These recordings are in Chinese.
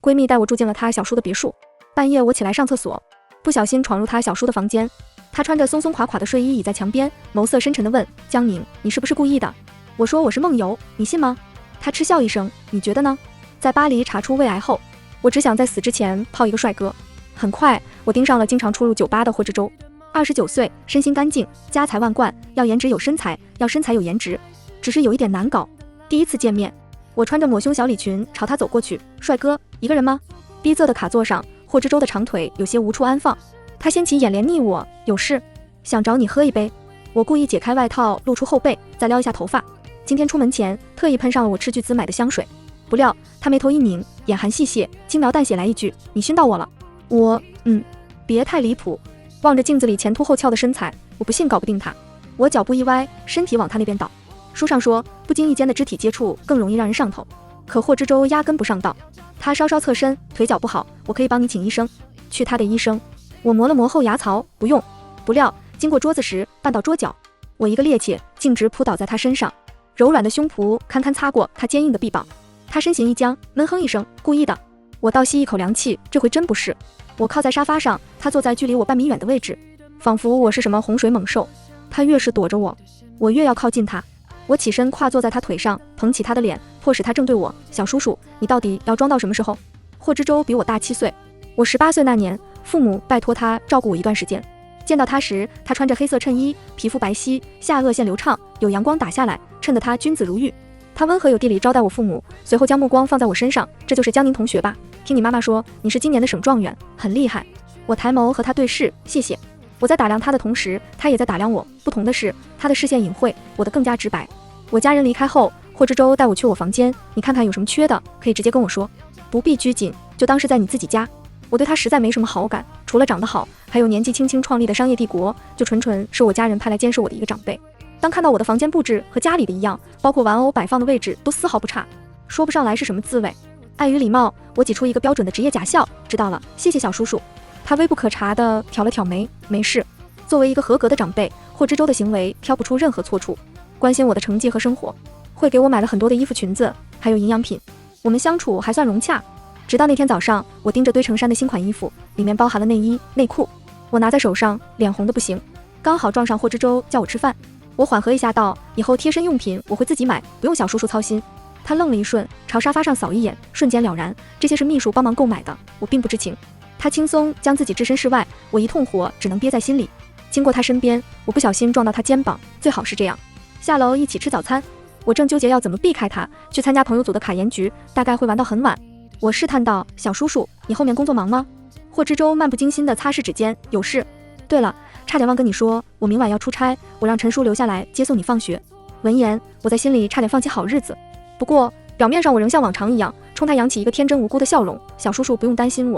闺蜜带我住进了她小叔的别墅。半夜我起来上厕所，不小心闯入她小叔的房间。她穿着松松垮垮的睡衣倚在墙边，眸色深沉地问：江宁，你是不是故意的？我说我是梦游，你信吗？她嗤笑一声，你觉得呢？在巴黎查出胃癌后，我只想在死之前泡一个帅哥。很快我盯上了经常出入酒吧的霍志洲。29岁，身心干净，家财万贯，要颜值有身材，要身材有颜值，只是有一点难搞。第一次见面，我穿着抹胸小礼裙朝他走过去，帅哥，一个人吗？逼仄的卡座上，霍志洲的长腿有些无处安放，他掀起眼帘睨我，有事？想找你喝一杯。我故意解开外套露出后背，再撩一下头发。今天出门前特意喷上了我斥巨资买的香水。不料他眉头一拧，眼含细屑，轻描淡写来一句，你熏到我了。我别太离谱。望着镜子里前凸后翘的身材，我不信搞不定他。我脚步一歪，身体往他那边倒。书上说不经意间的肢体接触更容易让人上头，可霍之洲压根不上道。他稍稍侧身，腿脚不好，我可以帮你请医生。去他的医生。我磨了磨后牙槽，不用。不料经过桌子时绊到桌角，我一个趔趄，径直扑倒在他身上，柔软的胸脯堪堪擦过他坚硬的臂膀。他身形一僵，闷哼一声，故意的。我倒吸一口凉气，这回真不是。我靠在沙发上，他坐在距离我半米远的位置，仿佛我是什么洪水猛兽。他越是躲着我，我越要靠近他。我起身跨坐在他腿上，捧起他的脸，迫使他正对我。小叔叔，你到底要装到什么时候？霍之洲比我大7岁，我18岁那年，父母拜托他照顾我一段时间。见到他时，他穿着黑色衬衣，皮肤白皙，下颚线流畅，有阳光打下来，衬得他君子如玉。他温和有地理招待我父母，随后将目光放在我身上，这就是江宁同学吧？听你妈妈说你是今年的省状元，很厉害。我抬眸和他对视，谢谢。我在打量他的同时，他也在打量我，不同的是他的视线隐晦，我的更加直白。我家人离开后，霍之洲带我去我房间，你看看有什么缺的可以直接跟我说，不必拘谨，就当是在你自己家。我对他实在没什么好感，除了长得好，还有年纪轻轻创立的商业帝国，就纯是我家人派来监视我的一个长辈。当看到我的房间布置和家里的一样，包括玩偶摆放的位置都丝毫不差，说不上来是什么滋味。碍于礼貌，我挤出一个标准的职业假笑，知道了，谢谢小叔叔。他微不可察地挑了挑眉，没事。作为一个合格的长辈，霍之洲的行为挑不出任何错处，关心我的成绩和生活，会给我买了很多的衣服裙子，还有营养品。我们相处还算融洽，直到那天早上，我盯着堆成山的新款衣服，里面包含了内衣、内裤，我拿在手上，脸红的不行。刚好撞上霍之洲叫我吃饭，我缓和一下道，以后贴身用品我会自己买，不用小叔叔操心。他愣了一瞬，朝沙发上扫一眼，瞬间了然，这些是秘书帮忙购买的，我并不知情。他轻松将自己置身事外，我一通火只能憋在心里。经过他身边，我不小心撞到他肩膀，最好是这样。下楼一起吃早餐，我正纠结要怎么避开他，去参加朋友组的卡研局，大概会玩到很晚。我试探道，小叔叔，你后面工作忙吗？霍之洲漫不经心地擦拭指尖，有事。对了，差点忘跟你说，我明晚要出差，我让陈叔留下来接送你放学。闻言，我在心里差点放弃好日子。不过表面上我仍像往常一样，冲他扬起一个天真无辜的笑容，小叔叔不用担心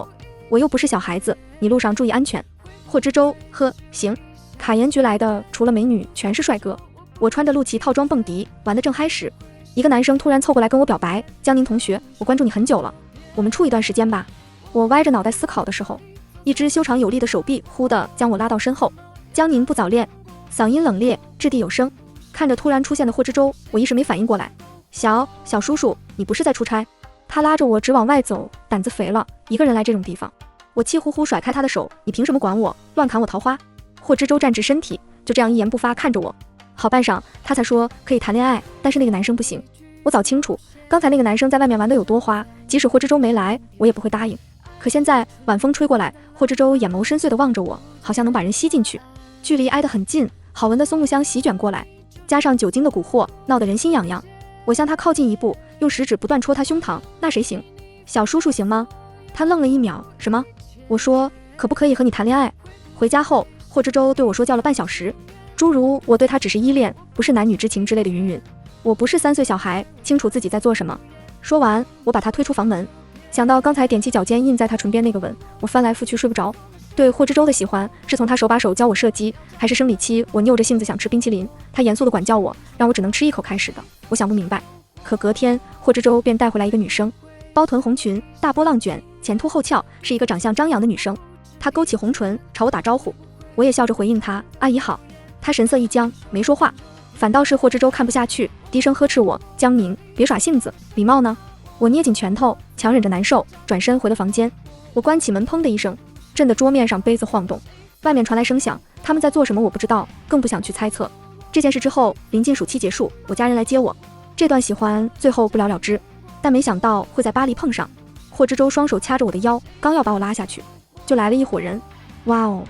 我又不是小孩子，你路上注意安全。霍之洲，呵，行。卡研局来的除了美女全是帅哥，我穿着陆琪套装蹦迪，玩得正嗨时，一个男生突然凑过来跟我表白，江宁同学，我关注你很久了，我们处一段时间吧。我歪着脑袋思考的时候，一只修长有力的手臂忽地将我拉到身后。江宁不早恋，嗓音冷冽，掷地有声。看着突然出现的霍之洲，我一时没反应过来。小叔叔，你不是在出差？他拉着我直往外走，胆子肥了，一个人来这种地方。我气呼呼甩开他的手，你凭什么管我，乱砍我桃花？霍之洲站直身体，就这样一言不发看着我。好半晌，他才说可以谈恋爱，但是那个男生不行。我早清楚，刚才那个男生在外面玩得有多花，即使霍之洲没来，我也不会答应。可现在晚风吹过来，霍之洲眼眸深邃地望着我，好像能把人吸进去，距离挨得很近，好闻的松木香席卷过来，加上酒精的蛊惑，闹得人心痒痒。我向他靠近一步，用食指不断戳他胸膛，那谁行？小叔叔行吗？他愣了一秒，什么？我说可不可以和你谈恋爱？回家后，霍之洲对我说教了半小时，诸如我对他只是依恋，不是男女之情之类的云云。我不是3岁小孩，清楚自己在做什么。说完，我把他推出房门。想到刚才踮起脚尖印在他唇边那个吻，我翻来覆去睡不着。对霍之洲的喜欢是从他手把手教我射击，还是生理期我拗着性子想吃冰淇淋，他严肃地管教我，让我只能吃一口开始的？我想不明白。可隔天，霍之洲便带回来一个女生，包臀红裙，大波浪卷，前凸后翘，是一个长相张扬的女生。她勾起红唇朝我打招呼，我也笑着回应她，阿姨好。她神色一僵，没说话。反倒是霍之洲看不下去，低声呵斥我，江宁，别耍性子，礼貌呢？我捏紧拳头，强忍着难受，转身回了房间。我关起门，砰的一声，震得桌面上杯子晃动。外面传来声响，他们在做什么我不知道，更不想去猜测。这件事之后，临近暑期结束，我家人来接我。这段喜欢最后不了了之，但没想到会在巴黎碰上。霍之洲双手掐着我的腰，刚要把我拉下去，就来了一伙人。哇哦，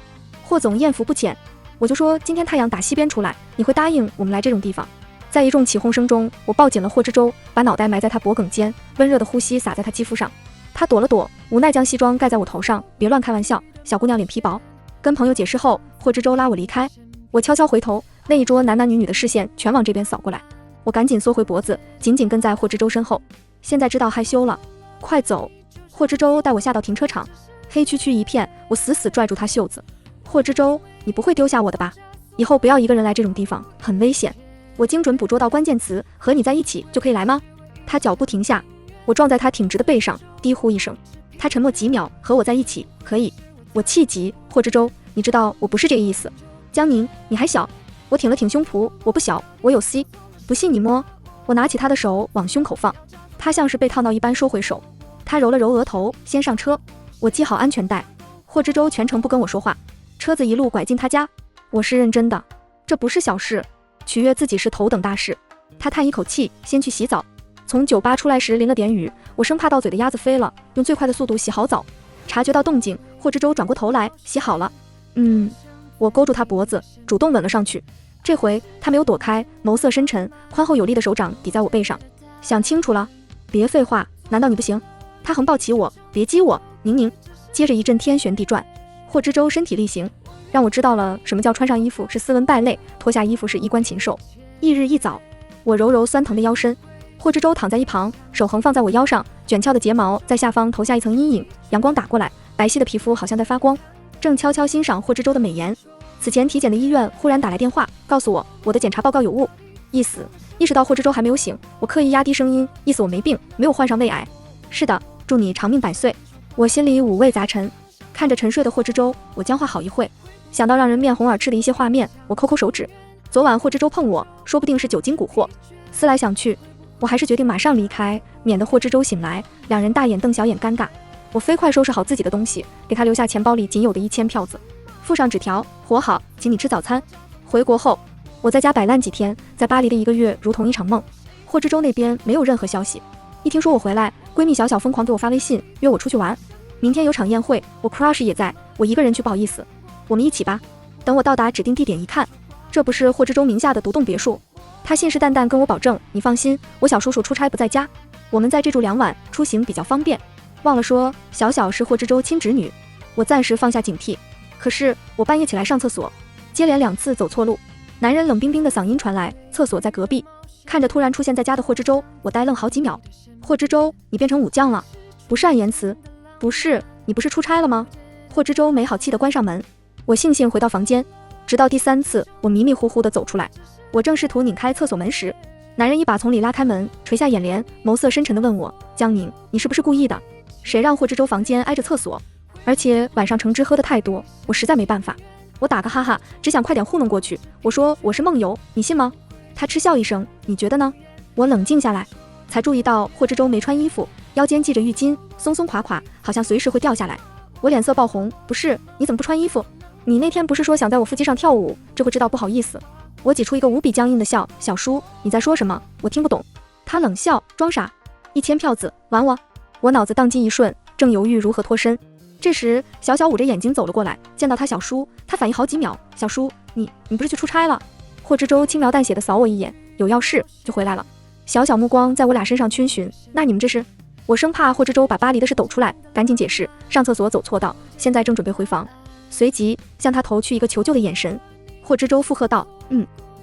霍总艳福不浅。我就说今天太阳打西边出来，你会答应我们来这种地方？在一众起哄声中，我抱紧了霍之洲，把脑袋埋在他脖颈间，温热的呼吸洒在他肌肤上。他躲了躲，无奈将西装盖在我头上。别乱开玩笑，小姑娘脸皮薄。跟朋友解释后，霍之洲拉我离开。我悄悄回头，那一桌男男女女的视线全往这边扫过来。我赶紧缩回脖子，紧紧跟在霍之洲身后。现在知道害羞了，快走！霍之洲带我下到停车场，黑黢黢一片，我死死拽住他袖子。霍之洲，你不会丢下我的吧？以后不要一个人来这种地方，很危险。我精准捕捉到关键词，和你在一起就可以来吗？他脚步停下，我撞在他挺直的背上，低呼一声。他沉默几秒，和我在一起可以。我气急，霍之洲，你知道我不是这个意思。江宁，你还小。我挺了挺胸脯，我不小，我有 C。不信你摸。我拿起他的手往胸口放，他像是被烫到一般收回手。他揉了揉额头，先上车。我系好安全带。霍之洲全程不跟我说话，车子一路拐进他家。我是认真的，这不是小事，取悦自己是头等大事。他叹一口气，先去洗澡。从酒吧出来时淋了点雨，我生怕到嘴的鸭子飞了，用最快的速度洗好澡。察觉到动静，霍之洲转过头来，洗好了。我勾住他脖子，主动吻了上去。这回他没有躲开，眸色深沉，宽厚有力的手掌抵在我背上。想清楚了？别废话，难道你不行？他横抱起我，别激我，宁。接着一阵天旋地转。霍之洲身体力行，让我知道了什么叫穿上衣服是斯文败类，脱下衣服是衣冠禽兽。翌日一早，我揉揉酸疼的腰身，霍之洲躺在一旁，手横放在我腰上，卷翘的睫毛在下方投下一层阴影，阳光打过来，白皙的皮肤好像在发光。正悄悄欣赏霍之洲的美颜，此前体检的医院忽然打来电话，告诉我的检查报告有误。意识到霍之洲还没有醒，我刻意压低声音，意思我没病，没有患上胃癌。是的，祝你长命百岁。我心里五味杂陈，看着沉睡的霍之洲，我僵化好一会，想到让人面红耳赤的一些画面，我抠抠手指。昨晚霍之洲碰我，说不定是酒精蛊惑。思来想去，我还是决定马上离开，免得霍之洲醒来，两人大眼瞪小眼尴尬。我飞快收拾好自己的东西，给他留下钱包里仅有的1000票子，附上纸条，活好，请你吃早餐。回国后，我在家摆烂几天，在巴黎的1个月如同一场梦。霍之洲那边没有任何消息，一听说我回来，闺蜜小小疯狂给我发微信，约我出去玩。明天有场宴会，我 crush 也在，我一个人去不好意思，我们一起吧。等我到达指定地点一看，这不是霍之洲名下的独栋别墅。他信誓旦旦跟我保证，你放心，我小叔叔出差不在家，我们在这住2晚，出行比较方便。忘了说，小小是霍之洲亲侄女。我暂时放下警惕，可是我半夜起来上厕所，接连2次走错路，男人冷冰冰的嗓音传来，厕所在隔壁。看着突然出现在家的霍之洲，我呆愣好几秒。霍之洲，你变成武将了？不善言辞。不是，你不是出差了吗？霍之洲没好气地关上门。我悻悻回到房间，直到第3次，我迷迷糊糊地走出来。我正试图拧开厕所门时，男人一把从里拉开门，垂下眼帘，眸色深沉地问我，江宁，你是不是故意的？谁让霍之洲房间挨着厕所，而且晚上橙汁喝得太多，我实在没办法。我打个哈哈，只想快点糊弄过去。我说我是梦游，你信吗？他嗤笑一声，你觉得呢？我冷静下来，才注意到霍之洲没穿衣服，腰间系着浴巾，松松垮垮，好像随时会掉下来。我脸色爆红，不是，你怎么不穿衣服？你那天不是说想在我腹肌上跳舞，这会知道不好意思。我挤出一个无比僵硬的笑，小叔，你在说什么？我听不懂。他冷笑，装傻。1000票子，玩我？我脑子当机一瞬，正犹豫如何脱身。这时，小小捂着眼睛走了过来，见到他小叔，他反应好几秒，小叔，你不是去出差了？霍之洲轻描淡写地扫我一眼，有要事就回来了。小小目光在我俩身上逡巡，那你们这是？我生怕霍之洲把巴黎的事抖出来，赶紧解释，上厕所走错道，现在正准备回房。随即向他投去一个求救的眼神。霍之洲附和道，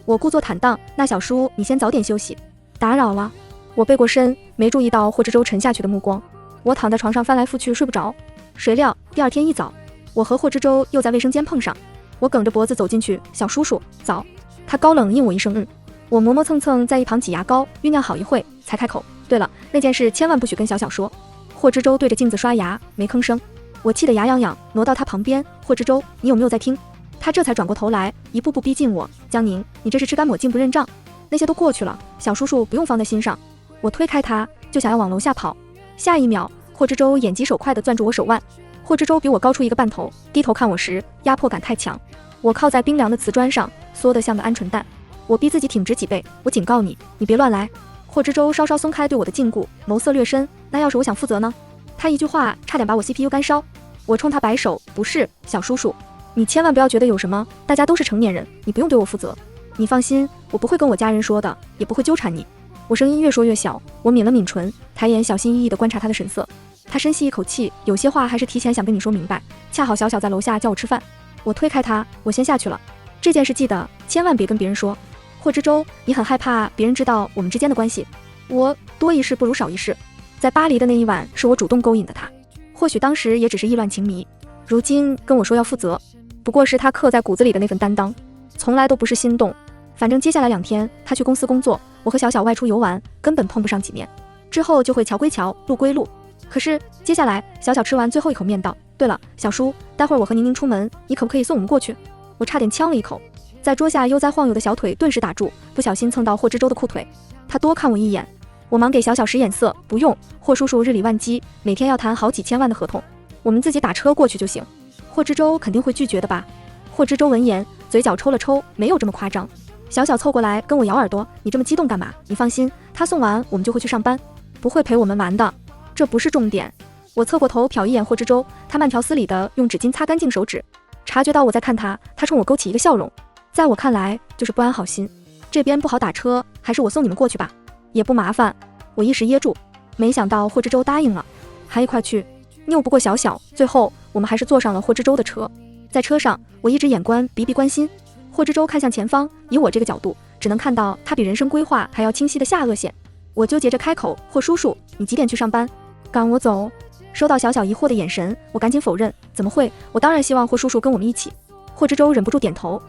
我故作坦荡，那小叔你先早点休息，打扰了。我背过身，没注意到霍之洲沉下去的目光。我躺在床上翻来覆去睡不着，谁料第2天一早，我和霍之洲又在卫生间碰上。我梗着脖子走进去，小叔叔早。他高冷应我一声我磨磨蹭蹭在一旁挤牙膏，酝酿好一会才开口，对了，那件事千万不许跟小小说。霍之洲对着镜子刷牙，没吭声。我气得牙痒痒，挪到他旁边，霍之洲，你有没有在听？他这才转过头来，一步步逼近我，江宁，你这是吃干抹净不认账，那些都过去了，小叔叔不用放在心上。我推开他，就想要往楼下跑。下一秒，霍之洲眼疾手快地攥住我手腕。霍之洲比我高出一个半头，低头看我时压迫感太强。我靠在冰凉的瓷砖上，缩得像个鹌鹑蛋。我逼自己挺直脊背，我警告你，你别乱来。霍之洲稍稍松开对我的禁锢，眸色略深。那要是我想负责呢？他一句话差点把我 CPU 干烧。我冲他摆手，不是，小叔叔，你千万不要觉得有什么，大家都是成年人，你不用对我负责。你放心，我不会跟我家人说的，也不会纠缠你。我声音越说越小，我抿了抿唇，抬眼小心翼翼地观察他的神色。他深吸一口气，有些话还是提前想跟你说明白。恰好小小在楼下叫我吃饭，我推开他，我先下去了。这件事记得千万别跟别人说。霍之洲，你很害怕别人知道我们之间的关系？我多一事不如少一事。在巴黎的那一晚，是我主动勾引的他。或许当时也只是意乱情迷，如今跟我说要负责，不过是他刻在骨子里的那份担当，从来都不是心动。反正接下来2天他去公司工作，我和小小外出游玩，根本碰不上几面。之后就会桥归桥，路归路。可是接下来，小小吃完最后一口面道：“对了，小叔，待会儿我和宁宁出门，你可不可以送我们过去？”我差点呛了一口，在桌下悠哉晃悠的小腿顿时打住，不小心蹭到霍之洲的裤腿。他多看我一眼，我忙给小小使眼色：“不用，霍叔叔日理万机，每天要谈好几千万的合同，我们自己打车过去就行。”霍之洲肯定会拒绝的吧？霍之洲闻言，嘴角抽了抽，没有这么夸张。小小凑过来跟我咬耳朵：“你这么激动干嘛？你放心，他送完我们就会去上班，不会陪我们玩的。这不是重点。”我侧过头瞟一眼霍之洲，他慢条斯理地用纸巾擦干净手指，察觉到我在看他，他冲我勾起一个笑容。在我看来就是不安好心。这边不好打车，还是我送你们过去吧，也不麻烦。我一时噎住，没想到霍之洲答应了，还一块去。拗不过小小，最后我们还是坐上了霍之洲的车。在车上，我一直眼观鼻鼻关心。霍之洲看向前方，以我这个角度，只能看到他比人生规划还要清晰的下颚线。我纠结着开口：“霍叔叔，你几点去上班？赶我走？”收到小小疑惑的眼神，我赶紧否认：“怎么会？我当然希望霍叔叔跟我们一起。”霍之洲忍不住点头：“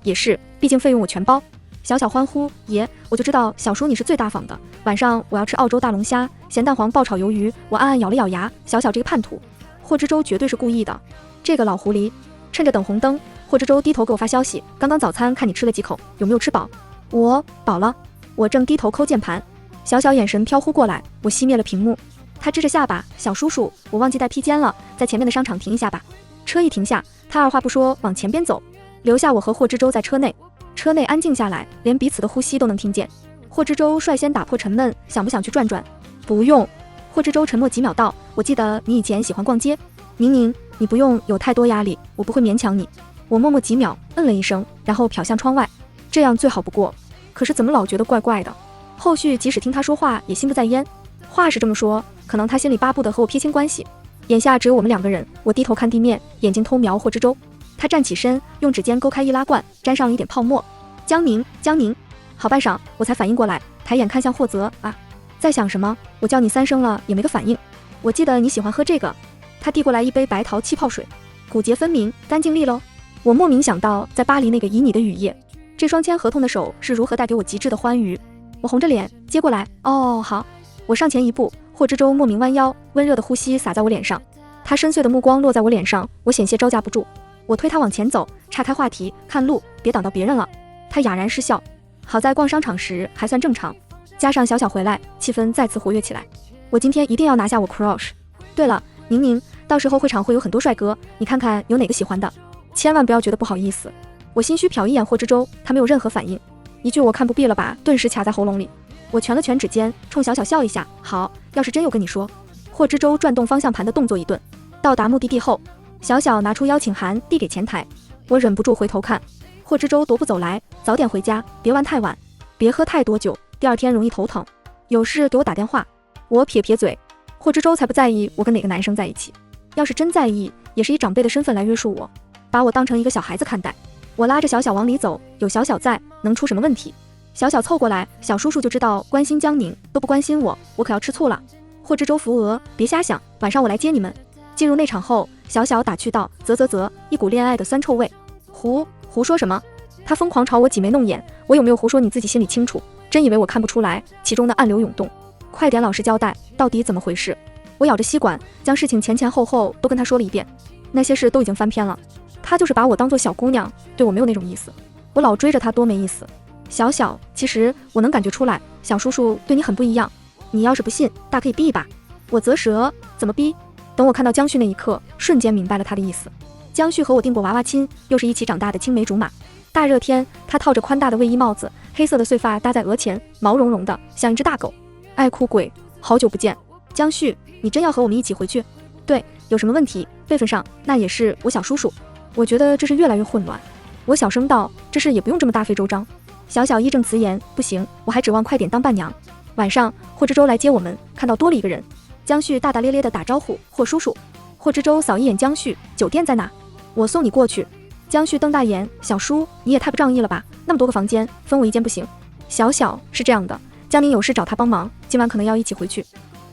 也是，毕竟费用我全包。”小小欢呼：“爷，我就知道小叔你是最大方的。晚上我要吃澳洲大龙虾、咸蛋黄爆炒鱿鱼。”我暗暗咬了咬牙，小小这个叛徒，霍之洲绝对是故意的。这个老狐狸。趁着等红灯，霍之洲低头给我发消息：“刚刚早餐看你吃了几口，有没有吃饱？”我饱了。我正低头抠键盘，小小眼神飘忽过来，我熄灭了屏幕。他支着下巴：“小叔叔，我忘记带披肩了，在前面的商场停一下吧。”车一停下，他二话不说往前边走，留下我和霍之洲在车内。车内安静下来，连彼此的呼吸都能听见。霍之洲率先打破沉闷：“想不想去转转？”“不用。”霍之洲沉默几秒道：“我记得你以前喜欢逛街。宁宁，你不用有太多压力，我不会勉强你。”我默默几秒，嗯了一声，然后瞟向窗外，这样最好不过。可是怎么老觉得怪怪的？后续即使听他说话，也心不在焉。话是这么说，可能他心里巴不得和我撇清关系。眼下只有我们2个人，我低头看地面，眼睛偷瞄霍之洲。他站起身，用指尖勾开易拉罐，沾上了一点泡沫。江宁，江宁。好半晌，我才反应过来，抬眼看向霍泽：“啊，在想什么？我叫你3声了也没个反应。我记得你喜欢喝这个。”他递过来一杯白桃气泡水，骨节分明，干净利落。我莫名想到在巴黎那个旖旎的雨夜，这双签合同的手是如何带给我极致的欢愉。我红着脸接过来：“哦，好。”我上前一步，霍之洲莫名弯腰，温热的呼吸洒在我脸上。他深邃的目光落在我脸上，我险些招架不住。我推他往前走，岔开话题：“看路，别挡到别人了。”他哑然失笑。好在逛商场时还算正常，加上小小回来，气氛再次活跃起来。我今天一定要拿下我 crush。对了，宁宁，到时候会场会有很多帅哥，你看看有哪个喜欢的，千万不要觉得不好意思。我心虚瞟一眼霍之洲，他没有任何反应，一句我看不闭了吧顿时卡在喉咙里。我蜷了蜷指尖，冲小小笑一下：“好，要是真有跟你说。”霍之洲转动方向盘的动作一顿。到达目的地后，小小拿出邀请函递给前台，我忍不住回头看。霍之洲踱步走来：“早点回家，别玩太晚，别喝太多酒，第2天容易头疼。有事给我打电话。”我撇撇嘴，霍之洲才不在意我跟哪个男生在一起，要是真在意，也是以长辈的身份来约束我，把我当成一个小孩子看待。我拉着小小往里走，有小小在，能出什么问题？小小凑过来：“小叔叔就知道关心江宁，都不关心我，我可要吃醋了。”霍之洲扶额：“别瞎想，晚上我来接你们。”进入内场后，小小打趣道：“啧，一股恋爱的酸臭味。”胡说什么？他疯狂朝我挤眉弄眼，我有没有胡说你自己心里清楚，真以为我看不出来其中的暗流涌动？快点老实交代，到底怎么回事？我咬着吸管，将事情前前后后都跟他说了一遍。那些事都已经翻篇了，他就是把我当做小姑娘，对我没有那种意思。我老追着他多没意思。小小，其实我能感觉出来，小叔叔对你很不一样。你要是不信，大可以逼一把。我啧舌，怎么逼？等我看到江旭那一刻，瞬间明白了他的意思。江旭和我定过娃娃亲，又是一起长大的青梅竹马。大热天，他套着宽大的卫衣帽子，黑色的碎发搭在额前，毛茸茸的，像一只大狗。爱哭鬼，好久不见。江旭，你真要和我们一起回去？对，有什么问题？辈分上，那也是我小叔叔。我觉得这事越来越混乱。我小声道，这事也不用这么大费周章。小小义正辞严，不行，我还指望快点当伴娘。晚上，霍之舟来接我们，看到多了一个人。江旭大大咧咧地打招呼，霍叔叔。霍之舟扫一眼江旭，酒店在哪？我送你过去。江旭瞪大眼，小叔，你也太不仗义了吧，那么多个房间，分我一间不行？小小是这样的，江宁有事找他帮忙，今晚可能要一起回去。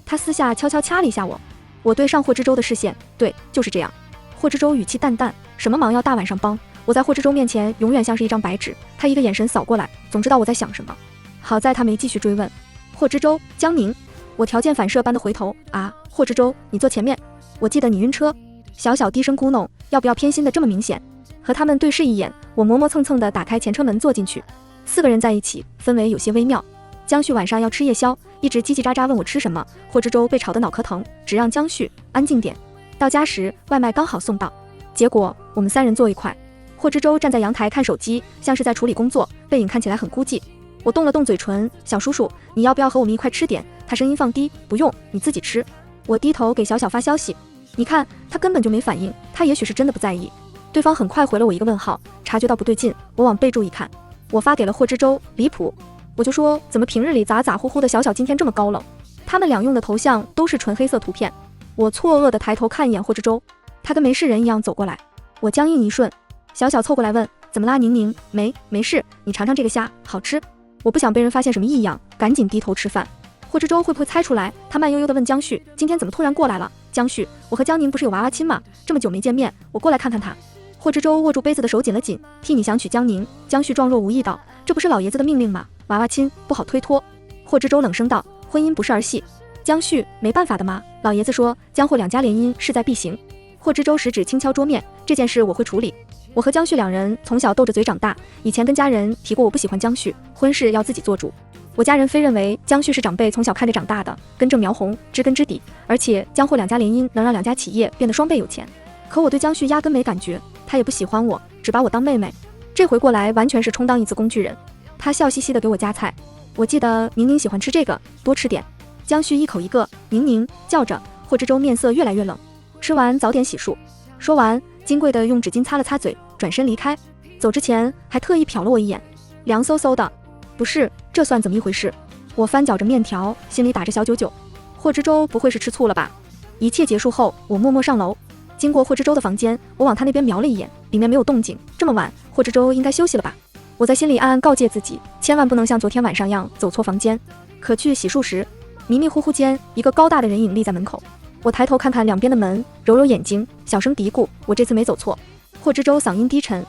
他私下悄悄掐了一下我。我对上霍之舟的视线，对，就是这样。霍之舟语气淡淡，什么忙要大晚上帮？我在霍之舟面前永远像是一张白纸，他一个眼神扫过来，总知道我在想什么。好在他没继续追问。霍之舟，江宁。我条件反射般的回头，啊，霍之舟，你坐前面。我记得你晕车。小小低声咕哝，要不要偏心的这么明显？和他们对视一眼，我磨磨蹭蹭地打开前车门坐进去。4个人在一起，氛围有些微妙。江旭晚上要吃夜宵，一直叽叽喳喳问我吃什么。霍之舟被吵得脑壳疼，只让江旭安静点。到家时，外卖刚好送到，结果我们3人坐一块。霍之舟站在阳台看手机，像是在处理工作，背影看起来很孤寂。我动了动嘴唇，小叔叔，你要不要和我们一块吃点？他声音放低，不用，你自己吃。我低头给小小发消息，你看，他根本就没反应，他也许是真的不在意。对方很快回了我一个问号，察觉到不对劲，我往备注一看，我发给了霍之舟，离谱。我就说，怎么平日里咋呼呼的小小今天这么高冷？他们俩用的头像都是纯黑色图片。我错愕的抬头看一眼霍之舟，他跟没事人一样走过来。我僵硬一瞬，小小凑过来问，怎么啦宁宁？没事，你尝尝这个虾，好吃。我不想被人发现什么异样，赶紧低头吃饭。霍之舟会不会猜出来？他慢悠悠地问江旭，今天怎么突然过来了？江旭，我和江宁不是有娃娃亲吗？这么久没见面，我过来看看他。霍之舟握住杯子的手紧了紧，替你想娶江宁。江旭状若无意道，这不是老爷子的命令吗？娃娃亲不好推脱。霍之舟冷声道，婚姻不是儿戏。江旭，没办法的吗？老爷子说江霍2家联姻势在必行。霍之舟食指轻敲桌面，这件事我会处理。我和江旭2人从小斗着嘴长大，以前跟家人提过我不喜欢江旭，婚事要自己做主。我家人非认为江旭是长辈从小看着长大的，根正苗红，知根知底，而且江霍2家联姻能让2家企业变得双倍有钱。可我对江旭压根没感觉，他也不喜欢我，只把我当妹妹。这回过来完全是充当一次工具人。他笑嘻嘻地给我夹菜，我记得宁宁喜欢吃这个，多吃点。江旭一口一个，宁宁叫着。霍之舟面色越来越冷，吃完早点洗漱。说完，金贵的用纸巾擦了擦嘴，转身离开。走之前还特意瞟了我一眼，凉飕飕的。不是，这算怎么一回事？我翻搅着面条，心里打着小九九。霍之舟不会是吃醋了吧？一切结束后，我默默上楼。经过霍之舟的房间，我往他那边瞄了一眼，里面没有动静。这么晚，霍之舟应该休息了吧？我在心里暗暗告诫自己，千万不能像昨天晚上样走错房间。可去洗漱时，迷迷糊糊间，一个高大的人影立在门口。我抬头看看两边的门，揉揉眼睛，小声嘀咕，我这次没走错。霍之舟嗓音低沉，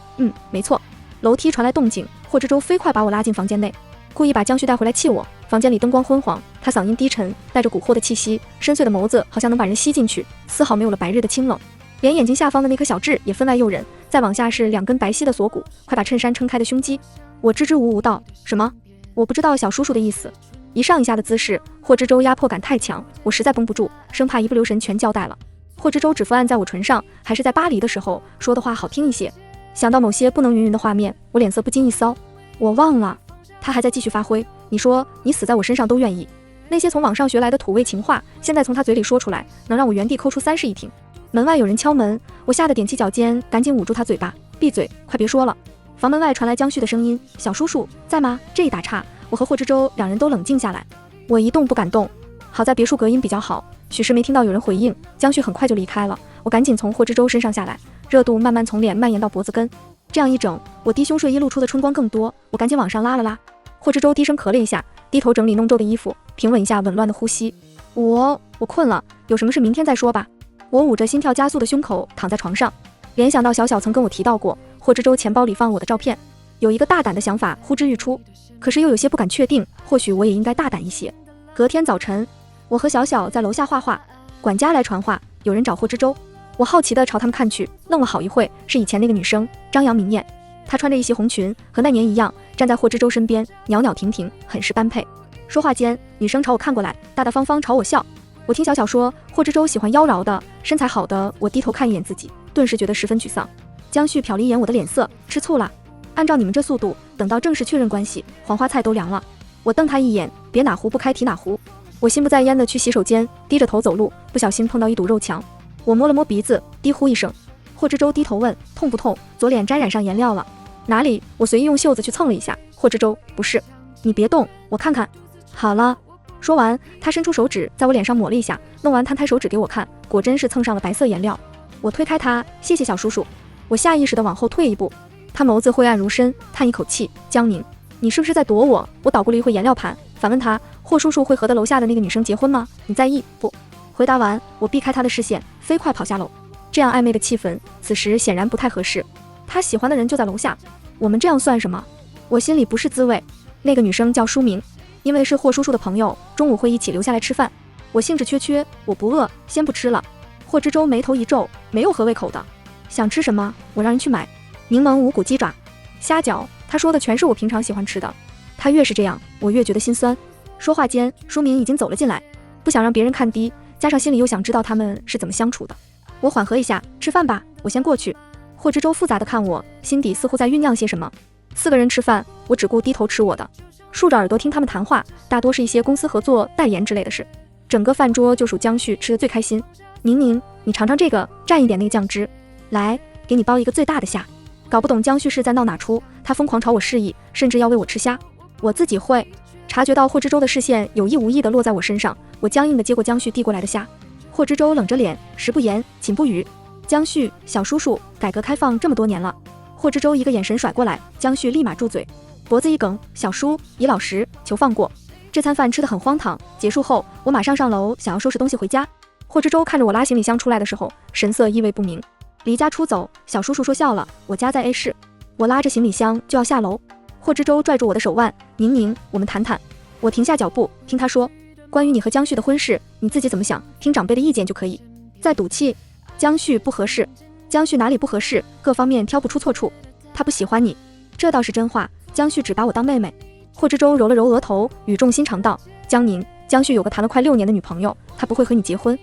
没错。楼梯传来动静，霍之舟飞快把我拉进房间内，故意把江旭带回来气我。房间里灯光昏黄，他嗓音低沉，带着蛊惑的气息，深邃的眸子好像能把人吸进去，丝毫没有了白日的清冷，连眼睛下方的那颗小痣也分外诱人，再往下是2根白皙的锁骨，快把衬衫撑开的胸肌。我支支吾吾道，什么？我不知道小叔叔的意思。一上一下的姿势，霍之舟压迫感太强，我实在绷不住，生怕一不留神全交代了。霍之舟指腹按在我唇上，还是在巴黎的时候说的话好听一些。想到某些不能云云的画面，我脸色不禁一骚。我忘了，他还在继续发挥。你说你死在我身上都愿意，那些从网上学来的土味情话，现在从他嘴里说出来，能让我原地抠出3室一厅。门外有人敲门，我吓得踮起脚尖，赶紧捂住他嘴巴，闭嘴，快别说了。房门外传来江旭的声音，小叔叔在吗？这一打岔，我和霍之舟2人都冷静下来。我一动不敢动，好在别墅隔音比较好，许是没听到有人回应。江旭很快就离开了，我赶紧从霍之舟身上下来，热度慢慢从脸蔓延到脖子根。这样一整，我低胸睡衣露出的春光更多，我赶紧往上拉了拉。霍之舟低声咳了一下，低头整理弄皱的衣服，平稳一下紊乱的呼吸。我困了，有什么事明天再说吧。我捂着心跳加速的胸口躺在床上，联想到小小曾跟我提到过霍之舟钱包里放我的照片，有一个大胆的想法呼之欲出，可是又有些不敢确定，或许我也应该大胆一些。隔天早晨，我和小小在楼下画画，管家来传话，有人找霍之舟。我好奇地朝他们看去，愣了好一会，是以前那个女生张扬明艳。她穿着一袭红裙，和那年一样，站在霍之舟身边，袅袅婷婷，很是般配。说话间，女生朝我看过来，大大方方朝我笑。我听小小说，霍之舟喜欢妖娆的、身材好的。我低头看一眼自己，顿时觉得十分沮丧。江旭瞟了一眼我的脸色，吃醋了。按照你们这速度，等到正式确认关系，黄花菜都凉了。我瞪他一眼，别哪壶不开提哪壶。我心不在焉地去洗手间，低着头走路，不小心碰到一堵肉墙。我摸了摸鼻子，低呼一声。霍之舟低头问：痛不痛？左脸沾染上颜料了。哪里？我随意用袖子去蹭了一下。霍之舟，不是。你别动，我看看。好了。说完，他伸出手指在我脸上抹了一下，弄完摊开手指给我看，果真是蹭上了白色颜料。我推开他，谢谢小叔叔。我下意识地往后退一步，他眸子灰暗如深，叹一口气，江宁，你是不是在躲我？我捣鼓了一会颜料盘，反问他，霍叔叔会和楼下的那个女生结婚吗？你在意不？回答完，我避开他的视线，飞快跑下楼。这样暧昧的气氛，此时显然不太合适。他喜欢的人就在楼下，我们这样算什么？我心里不是滋味。那个女生叫舒明，因为是霍叔叔的朋友，中午会一起留下来吃饭。我兴致缺缺，我不饿，先不吃了。霍之舟眉头一皱，没有合胃口的。想吃什么？我让人去买。柠檬无骨鸡爪、虾饺，他说的全是我平常喜欢吃的。他越是这样，我越觉得心酸。说话间，舒明已经走了进来，不想让别人看低，加上心里又想知道他们是怎么相处的。我缓和一下，吃饭吧，我先过去。霍之舟复杂的看我，心底似乎在酝酿些什么。4个人吃饭，我只顾低头吃我的，竖着耳朵听他们谈话，大多是一些公司合作、代言之类的事。整个饭桌就属江旭吃得最开心。宁宁，你尝尝这个，蘸一点那个酱汁。来，给你包一个最大的虾。搞不懂江旭是在闹哪出，他疯狂朝我示意，甚至要喂我吃虾。我自己会。察觉到霍之舟的视线有意无意地落在我身上，我僵硬地接过江旭递过来的虾。霍之舟冷着脸，食不言，寝不语。江旭，小叔叔，改革开放这么多年了。霍之舟一个眼神甩过来，江旭立马住嘴，脖子一梗，小叔，尹老师，求放过。这餐饭吃得很荒唐，结束后，我马上上楼想要收拾东西回家。霍之舟看着我拉行李箱出来的时候，神色意味不明。离家出走，小叔叔说笑了，我家在 A 市。我拉着行李箱就要下楼，霍之舟拽住我的手腕，宁宁，我们谈谈。我停下脚步，听他说，关于你和江旭的婚事，你自己怎么想？听长辈的意见就可以。再赌气，江旭不合适。江旭哪里不合适？各方面挑不出错处。他不喜欢你，这倒是真话。江旭只把我当妹妹。霍之舟揉了揉额头，语重心长道：江宁，江旭有个谈了快6年的女朋友，他不会和你结婚。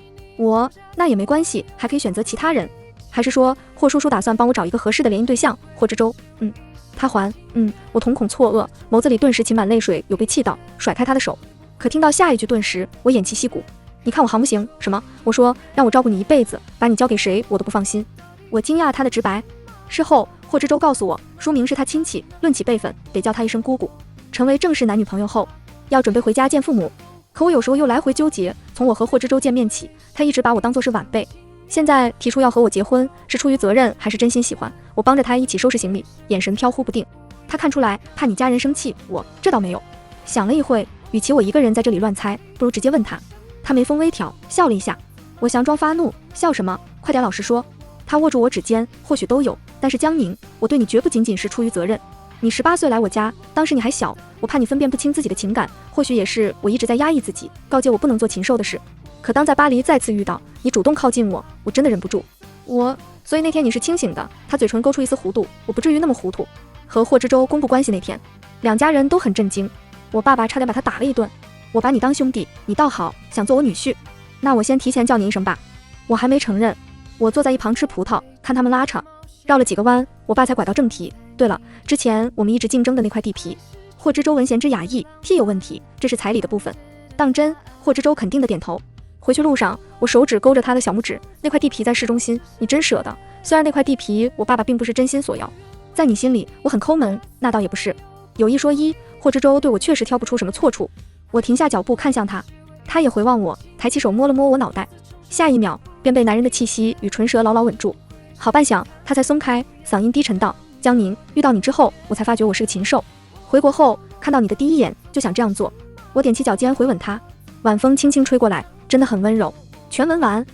那也没关系，还可以选择其他人。还是说霍叔叔打算帮我找一个合适的联姻对象？霍之舟，他还，我瞳孔错愕，眸子里顿时噙满泪水，有被气到，甩开他的手。可听到下一句，顿时我偃旗息鼓。你看我行不行？什么？我说让我照顾你一辈子，把你交给谁我都不放心。我惊讶他的直白。事后霍之舟告诉我，舒明是他亲戚，论起辈分得叫他一声姑姑。成为正式男女朋友后，要准备回家见父母。可我有时候又来回纠结，从我和霍之舟见面起，他一直把我当作是晚辈。现在提出要和我结婚，是出于责任还是真心喜欢？我帮着他一起收拾行李，眼神飘忽不定。他看出来怕你家人生气，这倒没有。想了一会，与其我一个人在这里乱猜，不如直接问他。他眉峰微挑，笑了一下。我佯装发怒，笑什么？快点老实说。他握住我指尖，或许都有，但是江宁，我对你绝不仅仅是出于责任。你18岁来我家，当时你还小，我怕你分辨不清自己的情感，或许也是我一直在压抑自己，告诫我不能做禽兽的事。可当在巴黎再次遇到你，主动靠近我，我真的忍不住。所以那天你是清醒的。他嘴唇勾出一丝弧度，我不至于那么糊涂。和霍之舟公布关系那天，两家人都很震惊，我爸爸差点把他打了一顿。我把你当兄弟，你倒好，想做我女婿，那我先提前叫你一声爸。我还没承认。我坐在一旁吃葡萄，看他们拉扯，绕了几个弯，我爸才拐到正题。对了，之前我们一直竞争的那块地皮。霍之舟闻言之雅意，屁有问题，这是彩礼的部分。当真？霍之舟肯定的点头。回去路上，我手指勾着他的小拇指，那块地皮在市中心，你真舍得。虽然那块地皮我爸爸并不是真心所要，在你心里我很抠门，那倒也不是。有一说一，霍之舟对我确实挑不出什么错处。我停下脚步看向他，他也回望我，抬起手摸了摸我脑袋，下一秒便被男人的气息与唇舌牢牢吻住。好半晌，他才松开，嗓音低沉道：江宁，遇到你之后，我才发觉我是个禽兽。回国后看到你的第一眼就想这样做。我踮起脚尖回吻他，晚风轻轻吹过来，真的很温柔。全文完。